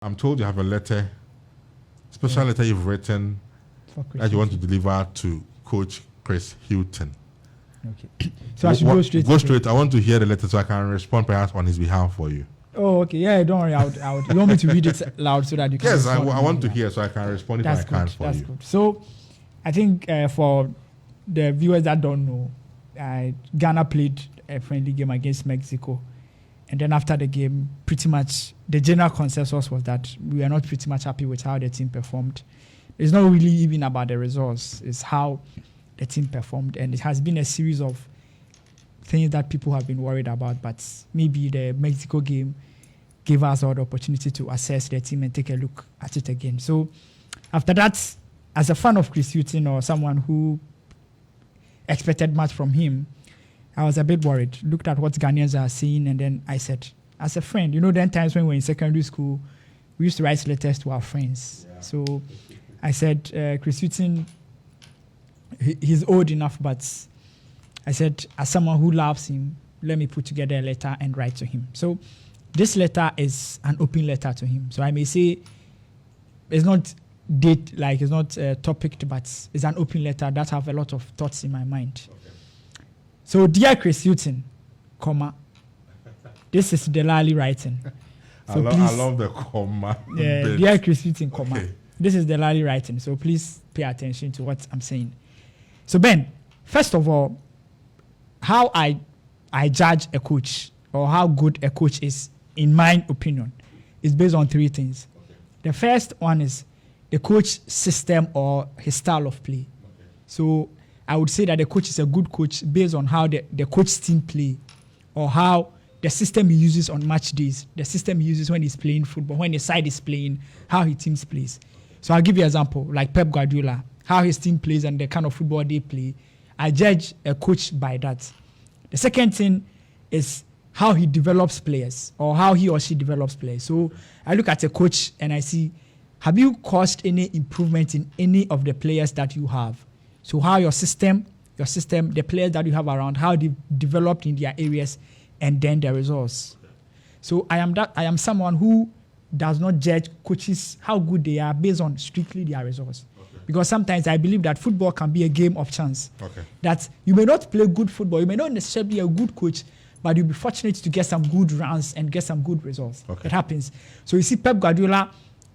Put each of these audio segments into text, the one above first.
I'm told you have a letter, special letter you've written that you want to deliver to Coach Chris Hughton. Okay. So I should go straight. Go straight. I want to hear the letter so I can respond perhaps on his behalf for you. Oh, okay. Yeah, don't worry. I would. You want me to read it loud so that you can? Yes, I want to hear so I can respond if I can for you. That's good. So, I think for the viewers that don't know, Ghana played a friendly game against Mexico. And then after the game, pretty much the general consensus was that we were not pretty much happy with how the team performed. It's not really even about the results. It's how the team performed. And it has been a series of things that people have been worried about. But maybe the Mexico game gave us all the opportunity to assess the team and take a look at it again. So after that, as a fan of Chris Hughton or someone who expected much from him, I was a bit worried. Looked at what Ghanaians are saying, and then I said, as a friend, then times when we were in secondary school, we used to write letters to our friends. Yeah. So I said, Chris Hughton, he's old enough, but I said, as someone who loves him, let me put together a letter and write to him. So this letter is an open letter to him. So I may say it's not it's not topicked, but it's an open letter that have a lot of thoughts in my mind. Okay. So, dear Chris Hughton, this is Delali writing. So I love the comma. Yeah, dear Chris Hughton, okay. This is Delali writing. So please pay attention to what I'm saying. So Ben, first of all, how I judge a coach or how good a coach is, in my opinion, is based on three things. Okay. The first one is the coach system or his style of play. Okay. So I would say that the coach is a good coach based on how the coach team play or how the system he uses on match days, the system he uses when he's playing football, when the side is playing, how his team plays. So I'll give you an example, like Pep Guardiola, how his team plays and the kind of football they play. I judge a coach by that. The second thing is how he develops players or how he or she develops players. So I look at a coach and I see, have you caused any improvement in any of the players that you have? So how your system, the players that you have around, how they developed in their areas, and then the results. So I am someone who does not judge coaches how good they are based on strictly their results. Okay. Because sometimes I believe that football can be a game of chance. Okay. That you may not play good football, you may not necessarily be a good coach, but you'll be fortunate to get some good runs and get some good results. Okay. It happens. So you see Pep Guardiola,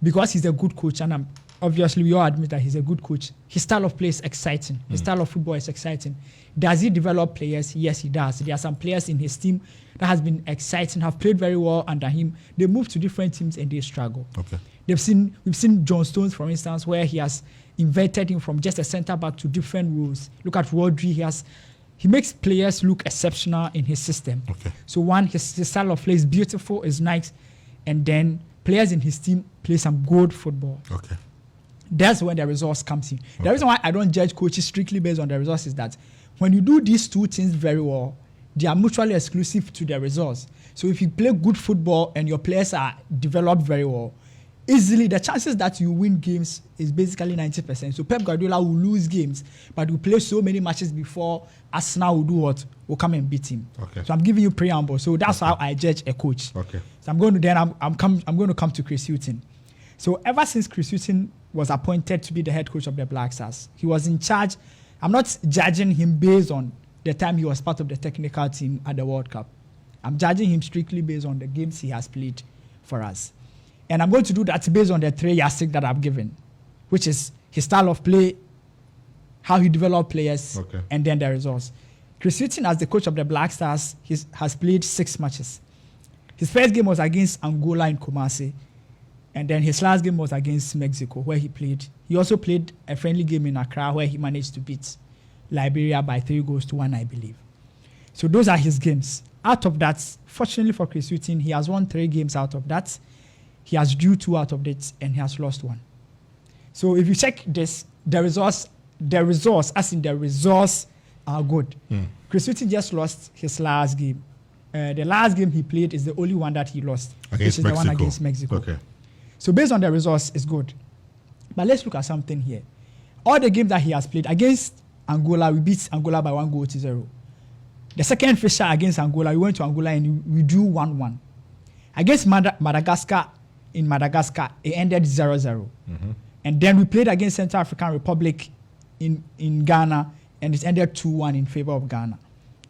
because he's a good coach, and obviously we all admit that he's a good coach, his style of play is exciting. His style of football is exciting. Does he develop players? Yes, he does. There are some players in his team that has been exciting, have played very well under him. They move to different teams and they struggle. Okay. We've seen John Stones, for instance, where he has inverted him from just a centre back to different roles. Look at Rodri. He makes players look exceptional in his system. Okay. So his style of play is beautiful, is nice, and then players in his team play some good football. Okay. That's when the results comes in. Okay. The reason why I don't judge coaches strictly based on the results is that when you do these two things very well, they are mutually exclusive to the results. So if you play good football and your players are developed very well, easily the chances that you win games is basically 90%. So Pep Guardiola will lose games, but will play so many matches before Arsenal will do what? Will come and beat him. Okay. So I'm giving you preamble. So that's how I judge a coach. Okay. So I'm going to come to Chris Hughton. So ever since Chris Hughton was appointed to be the head coach of the Black Stars, he was in charge. I'm not judging him based on the time he was part of the technical team at the World Cup. I'm judging him strictly based on the games he has played for us. And I'm going to do that based on the three yardsticks that I've given, which is his style of play, how he developed players, and then the results. Chris Hughton, as the coach of the Black Stars, has played 6 matches. His first game was against Angola in Kumasi, and then his last game was against Mexico, where he played. He also played a friendly game in Accra, where he managed to beat Liberia by 3-1, I believe. So those are his games. Out of that, fortunately for Chris Hughton, he has won 3 games out of that. He has drew 2 out of it, and he has lost 1. So if you check this, the results are good. Chris Hughton just lost his last game. The last game he played is the only one that he lost, which is the one against Mexico. Okay. So based on the results, it's good. But let's look at something here. All the games that he has played against Angola, we beat Angola by 1-0. The second fixture against Angola, we went to Angola and we drew 1-1. Against Madagascar, in Madagascar, it ended 0-0. And then we played against Central African Republic in Ghana, and it ended 2-1 in favor of Ghana.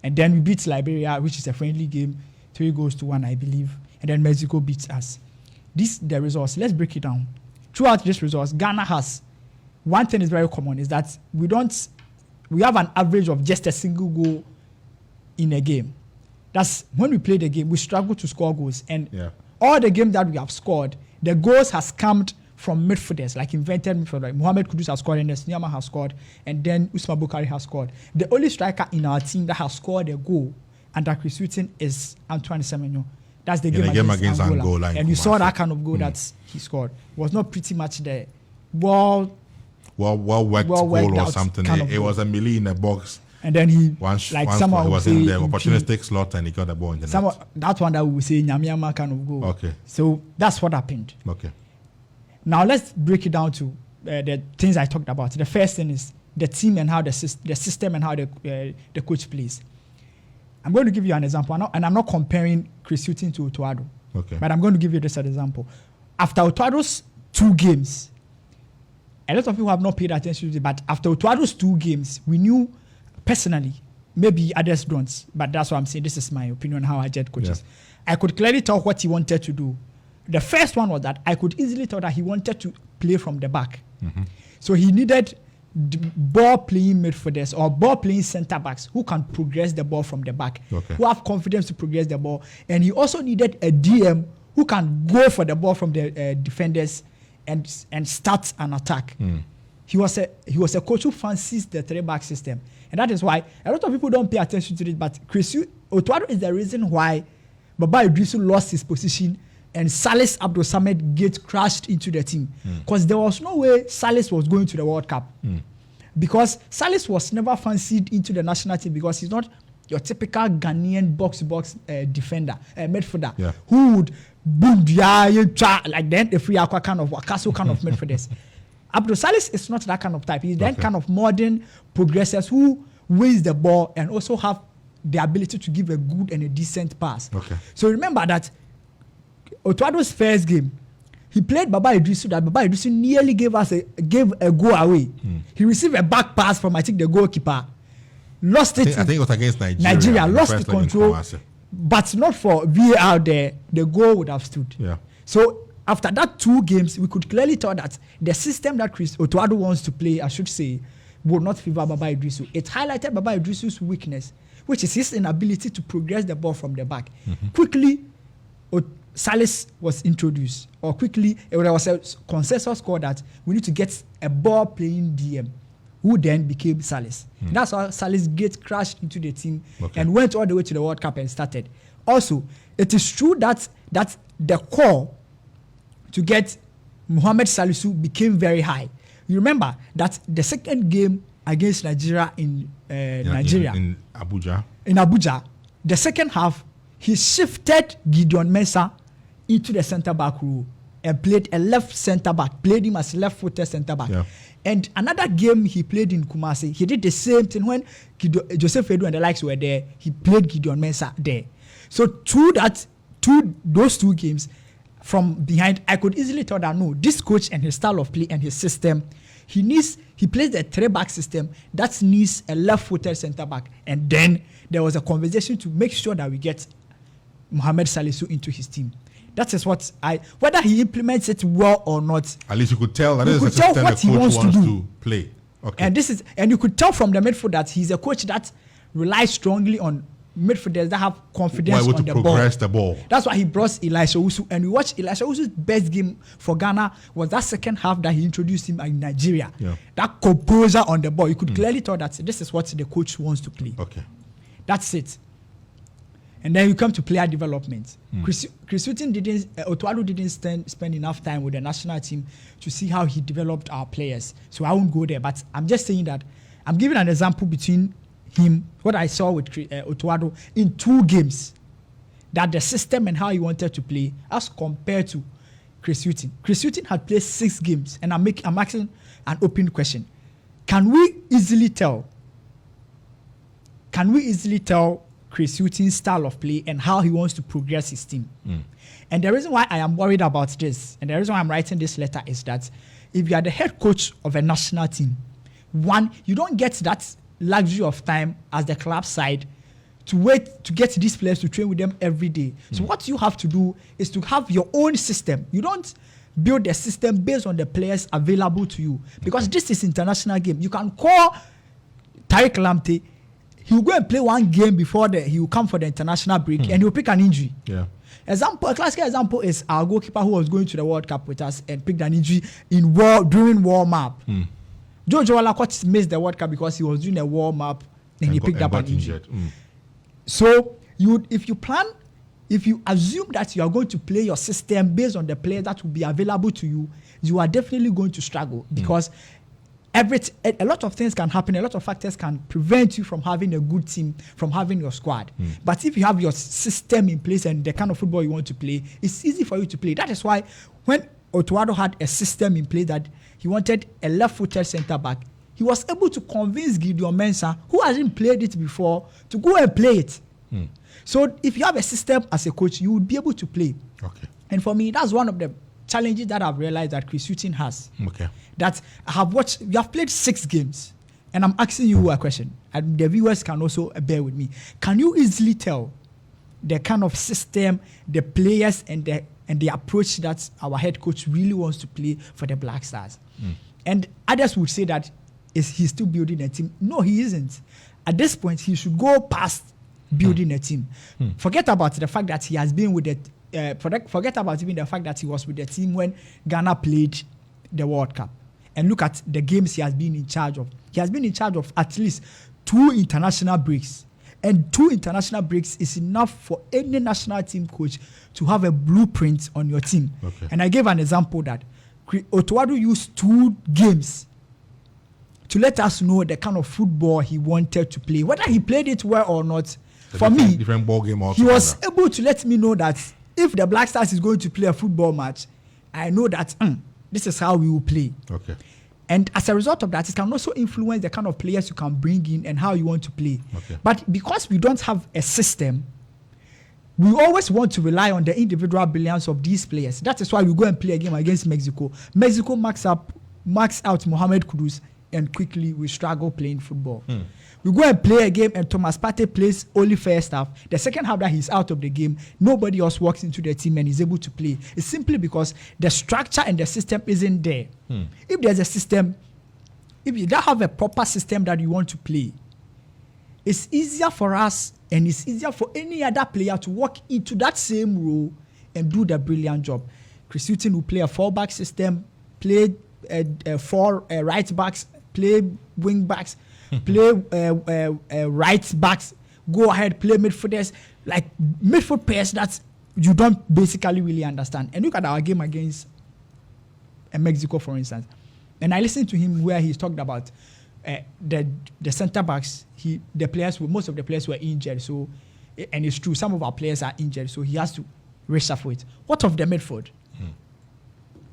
And then we beat Liberia, which is a friendly game, 3-1, I believe. And then Mexico beats us. The results. Let's break it down. Throughout these results, Ghana has one thing is very common is that we have an average of just a single goal in a game. That's when we play the game, we struggle to score goals. And all the games that we have scored, the goals has come from midfielders, like invented midfielders. Like Mohamed Kudus has scored, and Nyama has scored, and then Usman Bukari has scored. The only striker in our team that has scored a goal under Chris Hughton is Antoine Semenyo. That's the game against Angola. And you saw that kind of goal that he scored. It was not pretty much the well worked goal or something. It was a melee in the box. And then he once was in the opportunistic slot and he got the ball in the net. That one that we say Nyamiama kind of goal. Okay. So that's what happened. Okay. Now let's break it down to the things I talked about. The first thing is the team and how the system and how the coach plays. I'm going to give you an example, and I'm not comparing Chris Hughton to Otuado. Okay. But I'm going to give you this as an example. After Otuado's 2 games, a lot of people have not paid attention to it, but after Otuado's 2 games, we knew personally, maybe others don't, but that's what I'm saying. This is my opinion on how I judge coaches. Yeah. I could clearly tell what he wanted to do. The first one was that I could easily tell that he wanted to play from the back. So he needed ball playing midfielders or ball playing centre backs who can progress the ball from the back, who have confidence to progress the ball. And he also needed a DM who can go for the ball from the defenders and start an attack. He was a coach who fancies the 3-back system. And that is why a lot of people don't pay attention to it, but Otuado is the reason why Baba Idrisu lost his position and Salis Abdul Samed Gate crashed into the team. Because there was no way Salis was going to the World Cup. Because Salis was never fancied into the national team because he's not your typical Ghanaian box-to-box defender, midfielder, who would boom, like then the free aqua kind of Wakaso kind of midfielders. Abdul Salis is not that kind of type. He's that kind of modern progressors who wins the ball and also have the ability to give a good and a decent pass. So remember that Otuado's first game, he played Baba Idrisu. That Baba Idrisu nearly gave a goal away. He received a back pass from I think the goalkeeper, lost it. I think it was against Nigeria lost the control, but not for VAR. The goal would have stood. So after that 2 games, we could clearly tell that the system that Chris Otuado wants to play, I should say, would not favor Baba Idrisu. It highlighted Baba Idrisu's weakness, which is his inability to progress the ball from the back. Quickly, Salis was introduced, or quickly there was a consensus call that we need to get a ball playing DM, who then became Salis. That's how Salis Gate crashed into the team and went all the way to the World Cup and started. Also, it is true that the call to get Mohamed Salisu became very high. You remember that the second game against Nigeria in Abuja, the second half, he shifted Gideon Mensah into the centre-back role and played a left centre-back, played him as left-footed centre-back. And another game he played in Kumasi, he did the same thing when Joseph Edu and the likes were there. He played Gideon Mensah there. So those 2 games from behind, I could easily tell that no, this coach and his style of play and his system, he plays a 3-back system that needs a left-footed centre-back. And then there was a conversation to make sure that we get Mohamed Salisu into his team. That is what whether he implements it well or not. At least you could tell that is what he wants to play. And you could tell from the midfield that he's a coach that relies strongly on midfielders that have confidence on the progress the ball. That's why he brought Elisha Owusu, and we watched Elisha Owusu's best game for Ghana was that second half that he introduced him in Nigeria. That composure on the ball, you could clearly tell that this is what the coach wants to play. That's it. And then you come to player development. Chris Hughton Otuado didn't spend enough time with the national team to see how he developed our players. So I won't go there. But I'm just saying that I'm giving an example between him, what I saw with Otuado in 2 games, that the system and how he wanted to play as compared to Chris Hughton. Chris Hughton had played 6 games, and I'm asking an open question. Can we easily tell Chris Hughton's style of play and how he wants to progress his team. And the reason why I am worried about this, and the reason why I'm writing this letter, is that if you are the head coach of a national team, one, you don't get that luxury of time as the club side to wait to get these players to train with them every day. So what you have to do is to have your own system. You don't build a system based on the players available to you, because this is international game. You can call Tariq Lamptey, he will go and play one game before he will come for the international break, and he will pick an injury. Yeah. A classical example is our goalkeeper who was going to the World Cup with us and picked an injury during warm-up. Jojo Walakot missed the World Cup because he was doing a warm-up and he picked up an injury. So if you assume that you are going to play your system based on the players that will be available to you, you are definitely going to struggle, because a lot of things can happen, a lot of factors can prevent you from having a good team, from having your squad. But if you have your system in place and the kind of football you want to play, it's easy for you to play. That is why when Otuado had a system in place that he wanted a left-footed centre-back, he was able to convince Gideon Mensah, who hasn't played it before, to go and play it. So if you have a system as a coach, you would be able to play. Okay. And for me, that's one of the challenges that I've realized that Chris Hughton has. Okay. That I have watched, you have played 6 games, and I'm asking you a question, and the viewers can also bear with me. Can you easily tell the kind of system, the players, and the approach that our head coach really wants to play for the Black Stars? And others would say that he's still building a team. No, he isn't. At this point, he should go past building a team. Forget about the fact that he has been with forget about even the fact that he was with the team when Ghana played the World Cup. And look at the games he has been in charge of. He has been in charge of at least 2 international breaks. And 2 international breaks is enough for any national team coach to have a blueprint on your team. Okay. And I gave an example that Otuado used 2 games to let us know the kind of football he wanted to play. Whether he played it well or not, for me, different ball game he was able to let me know that if the Black Stars is going to play a football match, I know that this is how we will play. Okay. And as a result of that, it can also influence the kind of players you can bring in and how you want to play. Okay. But because we don't have a system, we always want to rely on the individual brilliance of these players. That is why we go and play a game against Mexico. Mexico marks out Mohamed Kudus, and quickly we struggle playing football. We go and play a game and Thomas Partey plays only first half. The second half that he's out of the game, nobody else walks into the team and is able to play. It's simply because the structure and the system isn't there. If there's a system, if you don't have a proper system that you want to play, it's easier for us and it's easier for any other player to walk into that same role and do the brilliant job. Chris Hughton will play a 4-back system, play 4 right backs, play wing backs, play right backs, go ahead, play midfielders, like midfield pairs that you don't basically really understand. And look at our game against Mexico, for instance. And I listened to him where he's talked about the centre backs. Most of the players were injured, so, and it's true, some of our players are injured, so he has to reshuffle it. What of the midfield?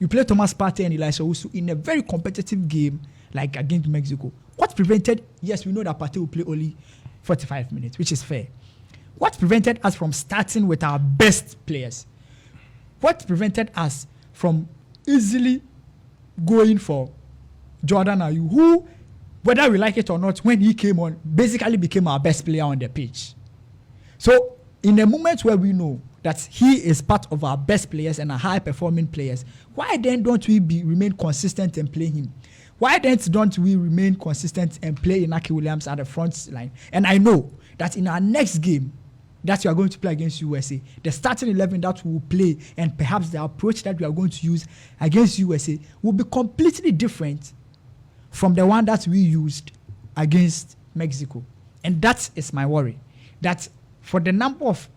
You play Thomas Partey and Elisha Owusu in a very competitive game like against Mexico. What prevented? Yes, we know that Partey will play only 45 minutes, which is fair. What prevented us from starting with our best players? What prevented us from easily going for Jordan Ayew, who, whether we like it or not, when he came on, basically became our best player on the pitch? So in a moment where we know that he is part of our best players and our high-performing players, why then don't we remain consistent and play him? Why then don't we remain consistent and play Inaki Williams at the front line? And I know that in our next game that we are going to play against USA, the starting 11 that we will play and perhaps the approach that we are going to use against USA will be completely different from the one that we used against Mexico. And that is my worry. That for the number of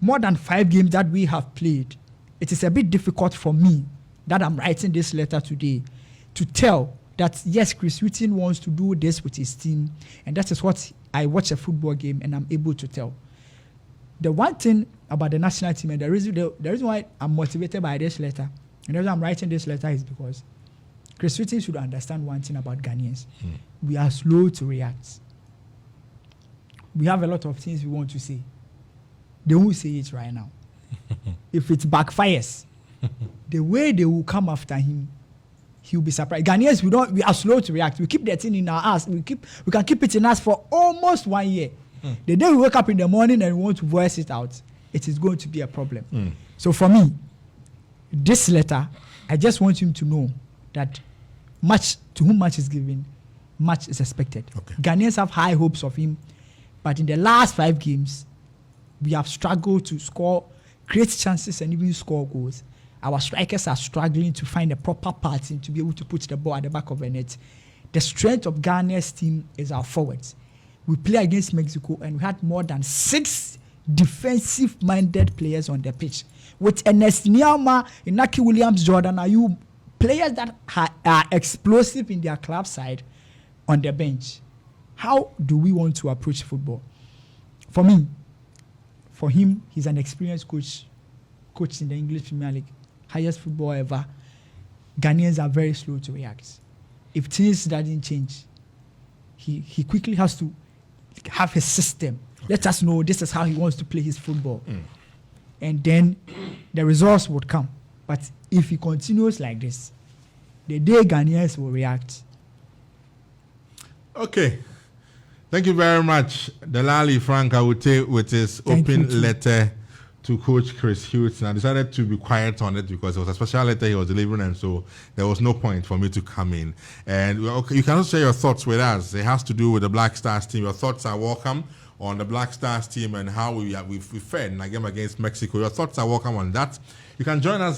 more than 5 games that we have played, it is a bit difficult for me that I'm writing this letter today to tell that, yes, Chris Hughton wants to do this with his team, and that is what I watch a football game and I'm able to tell. The one thing about the national team, and the reason why I'm motivated by this letter, and the reason I'm writing this letter is because Chris Hughton should understand one thing about Ghanaians. We are slow to react. we have a lot of things we want to say. They won't say it right now. If it backfires, the way they will come after him, he'll be surprised. Ghanaians, we are slow to react. We keep that thing in our ass. We can keep it in us for almost 1 year. The day we wake up in the morning and we want to voice it out, it is going to be a problem. So for me, this letter, I just want him to know that much to whom much is given, much is expected. Okay. Ghanaians have high hopes of him, but in the last 5 games, we have struggled to create chances and even score goals. Our strikers are struggling to find a proper pattern to be able to put the ball at the back of the net. The strength of Ghana's team is our forwards. We play against Mexico and we had more than 6 defensive-minded players on the pitch. With Ernest Niama, Inaki Williams, Jordan Ayew, players that are explosive in their club side on the bench. How do we want to approach football? For me, for him, he's an experienced coach in the English Premier League, highest football ever. Ghanaians are very slow to react. If things doesn't change, he quickly has to have his system. Let us know this is how he wants to play his football. And then the results would come. But if he continues like this, the day Ghanaians will react. Okay. Thank you very much. Delali Frank, I would take with his open letter to Coach Chris Hughton. I decided to be quiet on it because it was a special letter he was delivering, and so there was no point for me to come in. And you can also share your thoughts with us. It has to do with the Black Stars team. Your thoughts are welcome on the Black Stars team and how we fared in a game against Mexico. Your thoughts are welcome on that. You can join us